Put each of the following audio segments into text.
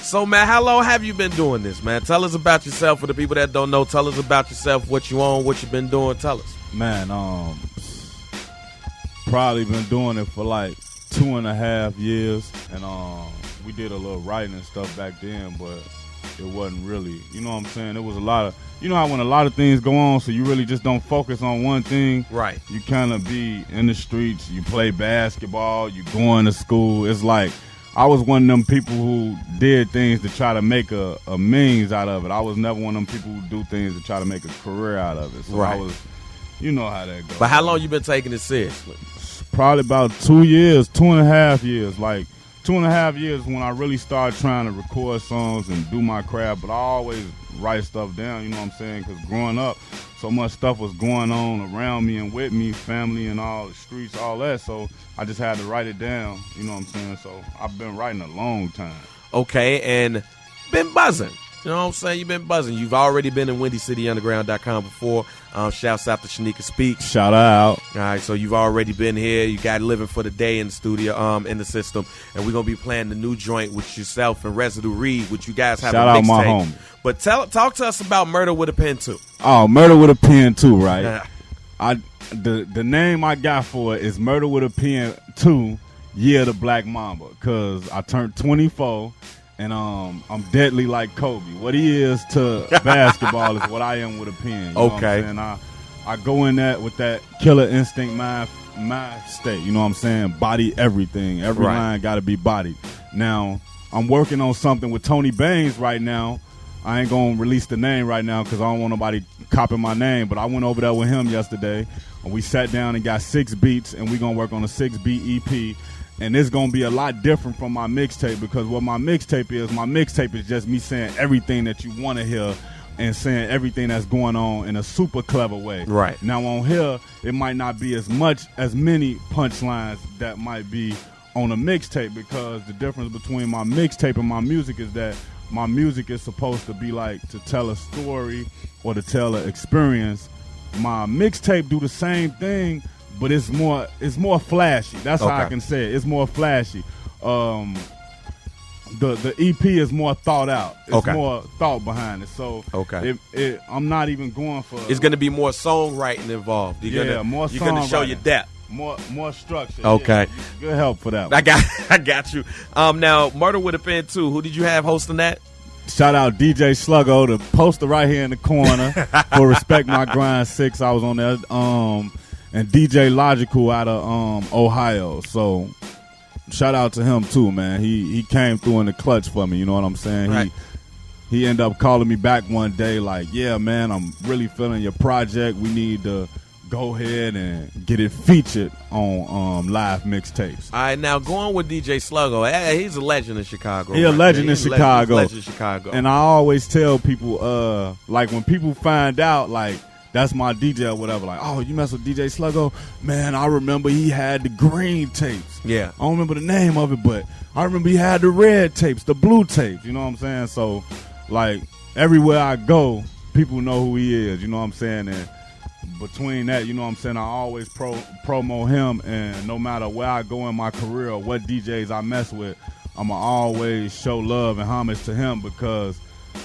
So, man, how long have you been doing this, man? Tell us about yourself. For the people that don't know, tell us about yourself, what you own, what you've been doing. Tell us. Man, probably been doing it for like 2.5 years, and we did a little writing and stuff back then, but it wasn't really, you know what I'm saying? It was a lot of, you know how when a lot of things go on, so you really just don't focus on one thing. Right. You kind of be in the streets, you play basketball, you going to school. It's like I was one of them people who did things to try to make a millions out of it. I was never one of them people who do things to try to make a career out of it. So right. I was, you know how that goes. But how long you been taking it seriously? Probably about 2 years, 2.5 years. Like 2.5 years when I really started trying to record songs and do my craft. But I always write stuff down, you know what I'm saying? Because growing up, so much stuff was going on around me and with me, family and all the streets, all that. So I just had to write it down, you know what I'm saying? So I've been writing a long time. Okay, and been buzzing. You know what I'm saying? You've been buzzing. You've already been in WindyCityUnderGround.com before. Shouts out to Shanika Speaks. Shout out. All right, so you've already been here. You got Living for the Day in the studio, in the system. And we're going to be playing the new joint with yourself and Residue Reed, which you guys have Shout a mixtape. out my homie. But talk to us about Murder with a Pen 2. Oh, Murder with a Pen 2, right? The name I got for it is Murder with a Pen 2, Year of the Black Mamba, because I turned 24. And I'm deadly like Kobe. What he is to basketball is what I am with a pen. You know what I'm saying? I go in that with that killer instinct mind state. You know what I'm saying? Body everything. Every line got to be bodied. Now, I'm working on something with Tony Baines right now. I ain't going to release the name right now because I don't want nobody copying my name. But I went over there with him yesterday. And we sat down and got 6 beats. And we're going to work on a 6-beat EP. And it's going to be a lot different from my mixtape because what my mixtape is just me saying everything that you want to hear and saying everything that's going on in a super clever way. Right. Now on here, it might not be as many punchlines that might be on a mixtape because the difference between my mixtape and my music is that my music is supposed to be like to tell a story or to tell an experience. My mixtape do the same thing, but it's more flashy. That's how I can say it. It's more flashy. The EP is more thought out. It's more thought behind it. So I'm not even going for. It's going to be more songwriting involved. More songwriting. You're going to show your depth. More structure. Okay. Yeah. Good help for that one. I got you. Now, Murder with a Pen 2. Who did you have hosting that? Shout out DJ Sluggo, the poster right here in the corner for Respect My Grind 6. I was on there. And DJ Logical out of Ohio. So shout out to him too, man. He came through in the clutch for me, you know what I'm saying? Right. He ended up calling me back one day like, yeah, man, I'm really feeling your project. We need to go ahead and get it featured on live mixtapes. All right, now going with DJ Sluggo, he's a legend in Chicago. He's a legend in Chicago. Legend in Chicago. And I always tell people, like when people find out, like, that's my DJ or whatever. Like, oh, you mess with DJ Sluggo? Man, I remember he had the green tapes. Yeah. I don't remember the name of it, but I remember he had the red tapes, the blue tapes. You know what I'm saying? So, like, everywhere I go, people know who he is. You know what I'm saying? And between that, you know what I'm saying, I always promo him. And no matter where I go in my career or what DJs I mess with, I'm going to always show love and homage to him because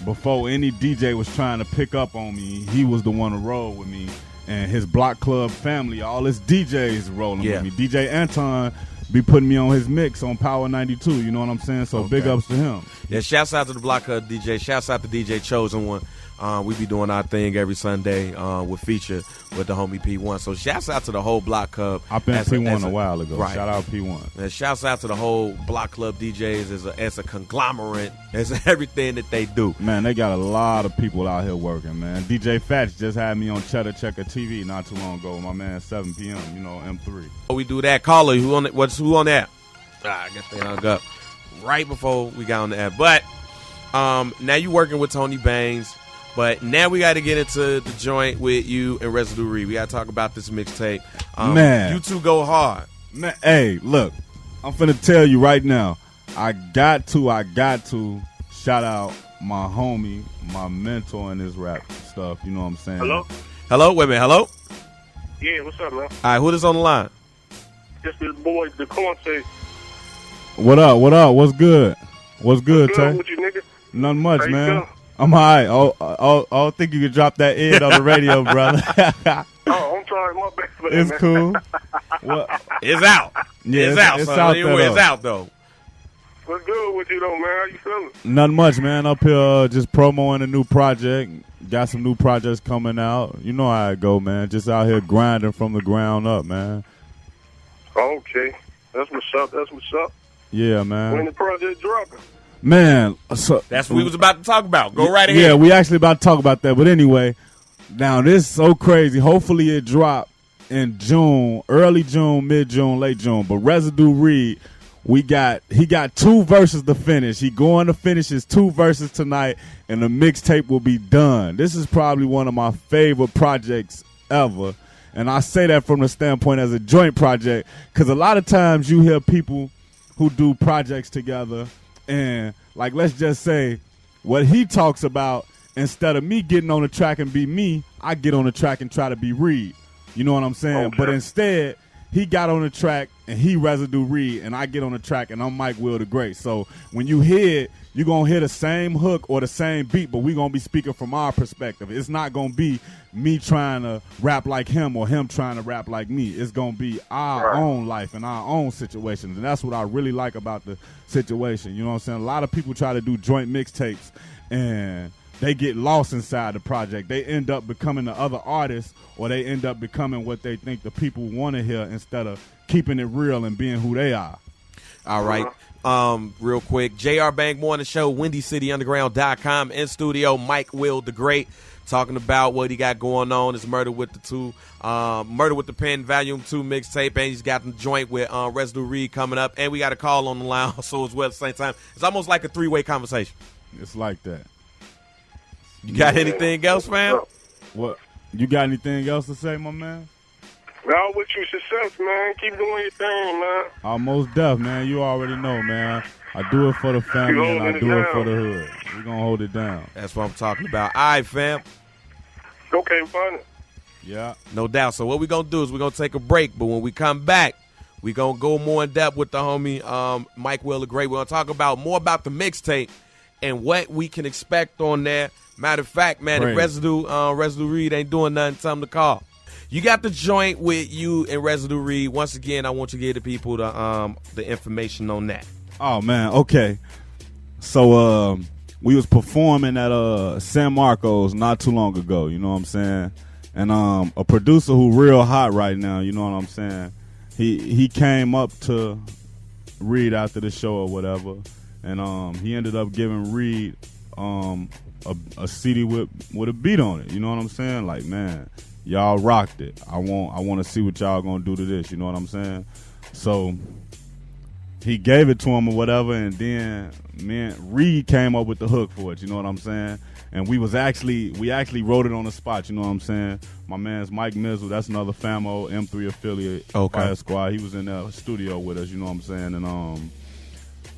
before any DJ was trying to pick up on me, he was the one to roll with me. And his Block Club family, all his DJs rolling with me. DJ Anton be putting me on his mix on Power 92, you know what I'm saying? So big ups to him. Yeah, shouts out to the Block Club DJ. Shouts out to DJ Chosen One. We be doing our thing every Sunday with feature with the homie P1. So shouts out to the whole Block Club. I've been P1 a while ago. Right. Shout out P1. And shouts out to the whole Block Club DJs as a conglomerate, as everything that they do. Man, they got a lot of people out here working, man. DJ Fats just had me on Cheddar Checker TV not too long ago. My man, 7 p.m., you know, M3. We do that. Caller, who on that? I guess they hung up right before we got on the air. But now you working with Tony Baines. But now we got to get into the joint with you and Residue Reed. We got to talk about this mixtape. Man. You two go hard. Man, hey, look, I'm finna tell you right now. I got to shout out my homie, my mentor in this rap stuff. You know what I'm saying? Hello? Wait a minute. Hello? Yeah, what's up, man? All right, who this on the line? Just this boy, the Corn Tape. What up? What's good? What's good, Tay? With you, nigga? Nothing much, How you man. feeling? I'm all right. I don't think you can drop that in on the radio, brother. Oh, I'm sorry, my bad for that, It's man. cool. Well, It's out. yeah, It's out. It's son. out Anyway, there, it's though. out though. What's good with you, though, man? How you feeling? Nothing much, man. Up here just promoting a new project. Got some new projects coming out. You know how it go, man. Just out here grinding from the ground up, man. Okay. That's what's up. That's what's up. Yeah, When man. the project dropping? Man, so That's what we was about to talk about. Go right ahead. Yeah, we actually about to talk about that. But anyway, now this is so crazy. Hopefully it drop in June, early June, mid-June, late June. But Residue Reed, he got 2 verses to finish. He going to finish his 2 verses tonight, and the mixtape will be done. This is probably one of my favorite projects ever. And I say that from the standpoint as a joint project, because a lot of times you hear people who do projects together, and like, let's just say what he talks about, instead of me getting on the track and be me, I get on the track and try to be Reed. You know what I'm saying? Okay. But instead, he got on the track and he Residue Reed, and I get on the track and I'm Mike Will the Great. So when you hear it, you're going to hear the same hook or the same beat, but we're going to be speaking from our perspective. It's not going to be me trying to rap like him or him trying to rap like me. It's going to be our Right. own life and our own situations, and that's what I really like about the situation. You know what I'm saying? A lot of people try to do joint mixtapes, and they get lost inside the project. They end up becoming the other artists, or they end up becoming what they think the people want to hear instead of keeping it real and being who they are. All right. Real quick, JR Bank Morning Show, WindyCityUnderground.com. In studio, Mike Will the Great, talking about what he got going on. It's Murder with the Pen Volume 2 mixtape, and he's got the joint with Residue Reed coming up, and we got a call on the line also as well at the same time. It's almost like a 3-way conversation. It's like that. You got anything else, fam? What? You got anything else to say, my man? Y'all wish you success, man. Keep doing your thing, man. Almost deaf, man. You already know, man. I do it for the family and I do it for the hood. We're going to hold it down. That's what I'm talking about. All right, fam. Okay, fine. Yeah. No doubt. So what we're going to do is we're going to take a break, but when we come back, we're going to go more in depth with the homie Mike Will the Great. We're going to talk about more about the mixtape and what we can expect on there. Matter of fact, man, Great. if Residue Reed ain't doing nothing, tell him to call. You got the joint with you and Residue Reed. Once again, I want you to give the people the information on that. Oh, man. Okay. So we was performing at San Marcos not too long ago. You know what I'm saying? And a producer who real hot right now, you know what I'm saying? He came up to Reed after the show or whatever, and he ended up giving Reed a CD with a beat on it. You know what I'm saying? Like, man, y'all rocked it. I want to see what y'all gonna do to this. You know what I'm saying? So he gave it to him or whatever, and then Reed came up with the hook for it. You know what I'm saying? And we actually wrote it on the spot. You know what I'm saying? My man's Mike Mizzle. That's another Famo M3 affiliate. Okay. Fire Squad. He was in the studio with us. You know what I'm saying? And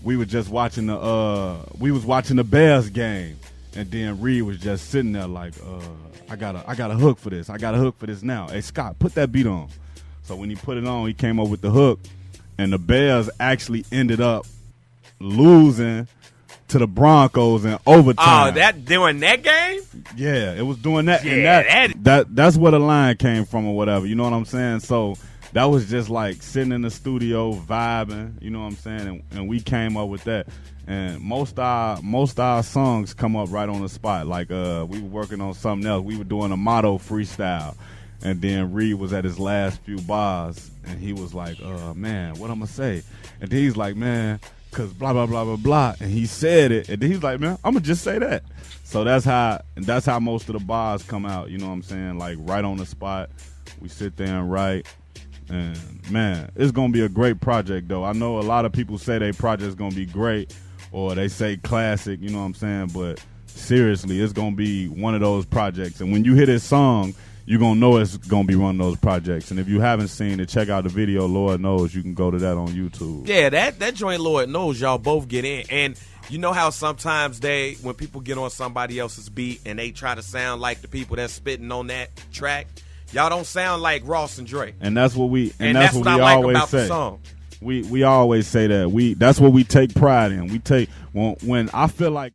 we were just watching the Bears game. And then Reed was just sitting there like, I got a hook for this. I got a hook for this now. Hey, Scott, put that beat on. So when he put it on, he came up with the hook. And the Bears actually ended up losing to the Broncos in overtime. Oh, that during that game? Yeah, it was doing that. Yeah, And that's where the line came from or whatever. You know what I'm saying? So that was just like sitting in the studio vibing. You know what I'm saying? And we came up with that. And most of our songs come up right on the spot. Like we were working on something else. We were doing a motto freestyle, and then Reed was at his last few bars, and he was like, "Man, what I'm gonna say?" And then he's like, "Man, cause blah blah blah blah blah," and he said it, and then he's like, "Man, I'm gonna just say that." So that's how most of the bars come out. You know what I'm saying? Like right on the spot. We sit there and write. And man, it's gonna be a great project though. I know a lot of people say their project's gonna be great, or they say classic, you know what I'm saying? But seriously, it's going to be one of those projects. And when you hear this song, you're going to know it's going to be one of those projects. And if you haven't seen it, check out the video. Lord knows you can go to that on YouTube. Yeah, that joint, Lord knows, y'all both get in. And you know how sometimes when people get on somebody else's beat and they try to sound like the people that's spitting on that track, y'all don't sound like Ross and Dre. And that's what we that's what I we like always about say. the song. We always say that. That's what we take pride in. We take when I feel like